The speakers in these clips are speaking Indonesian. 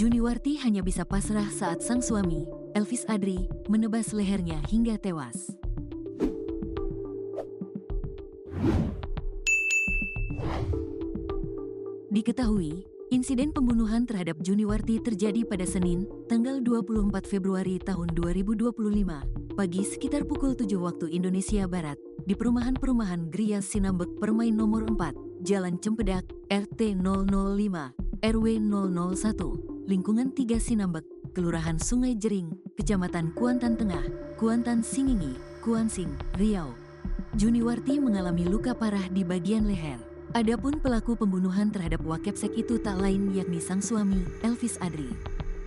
Juniwarti hanya bisa pasrah saat sang suami, Elvis Adri, menebas lehernya hingga tewas. Diketahui, insiden pembunuhan terhadap Juniwarti terjadi pada Senin, tanggal 24 Februari tahun 2025, pagi sekitar pukul 7 waktu Indonesia Barat, di perumahan Gria Sinambek Permai nomor 4, Jalan Cempedak, RT 005, RW 001, lingkungan 3 Sinambek, Kelurahan Sungai Jering, Kecamatan Kuantan Tengah, Kuantan Singingi, Kuansing, Riau. Juniwarti mengalami luka parah di bagian leher. Adapun pelaku pembunuhan terhadap Wakepsek itu tak lain yakni sang suami, Elvis Adri.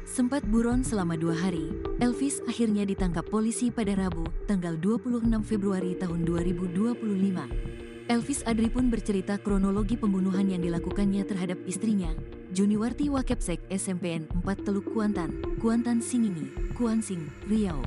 Sempat buron selama 2 hari, Elvis akhirnya ditangkap polisi pada Rabu, tanggal 26 Februari tahun 2025. Elvis Adri pun bercerita kronologi pembunuhan yang dilakukannya terhadap istrinya, Juniwarti Wakepsek SMPN 4 Teluk Kuantan, Kuantan Singingi, Kuansing, Riau.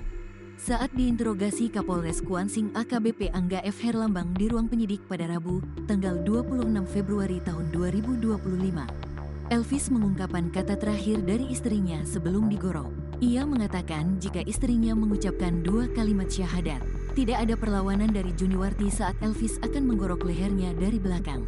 Saat diinterogasi Kapolres Kuansing AKBP Angga F. Herlambang di ruang penyidik pada Rabu, tanggal 26 Februari tahun 2025, Elvis mengungkapkan kata terakhir dari istrinya sebelum digorok. Ia mengatakan jika istrinya mengucapkan 2 kalimat syahadat, tidak ada perlawanan dari Juniwarti saat Elvis akan menggorok lehernya dari belakang.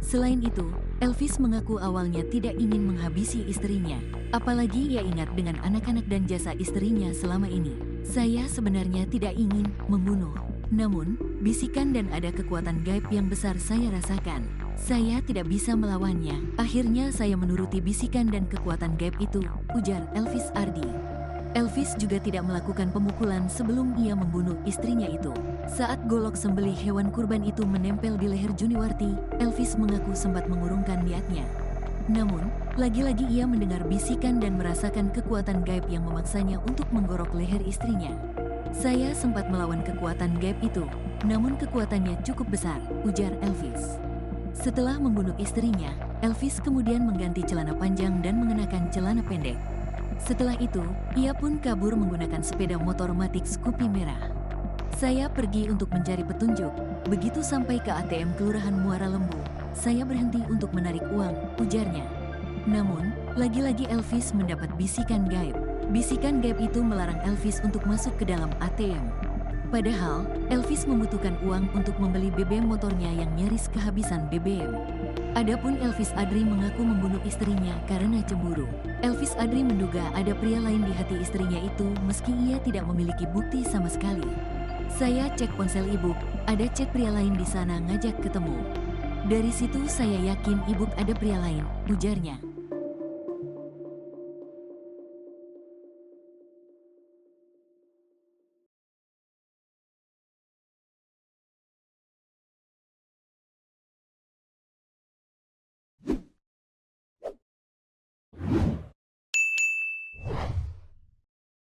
Selain itu, Elvis mengaku awalnya tidak ingin menghabisi istrinya, apalagi ia ingat dengan anak-anak dan jasa istrinya selama ini. Saya sebenarnya tidak ingin membunuh, namun bisikan dan ada kekuatan gaib yang besar saya rasakan. Saya tidak bisa melawannya. Akhirnya saya menuruti bisikan dan kekuatan gaib itu, ujar Elvis Ardi. Elvis juga tidak melakukan pemukulan sebelum ia membunuh istrinya itu. Saat golok sembelih hewan kurban itu menempel di leher Juniwarti, Elvis mengaku sempat mengurungkan niatnya. Namun, lagi-lagi ia mendengar bisikan dan merasakan kekuatan gaib yang memaksanya untuk menggorok leher istrinya. Saya sempat melawan kekuatan gaib itu, namun kekuatannya cukup besar, ujar Elvis. Setelah membunuh istrinya, Elvis kemudian mengganti celana panjang dan mengenakan celana pendek. Setelah itu, ia pun kabur menggunakan sepeda motor Matic Scoopy merah. Saya pergi untuk mencari petunjuk. Begitu sampai ke ATM Kelurahan Muara Lembu, saya berhenti untuk menarik uang, ujarnya. Namun, lagi-lagi Elvis mendapat bisikan gaib. Bisikan gaib itu melarang Elvis untuk masuk ke dalam ATM. Padahal, Elvis membutuhkan uang untuk membeli BBM motornya yang nyaris kehabisan BBM. Adapun Elvis Adri mengaku membunuh istrinya karena cemburu. Elvis Adri menduga ada pria lain di hati istrinya itu meski ia tidak memiliki bukti sama sekali. Saya cek ponsel ibu, ada chat pria lain di sana ngajak ketemu. Dari situ saya yakin ibu ada pria lain, ujarnya.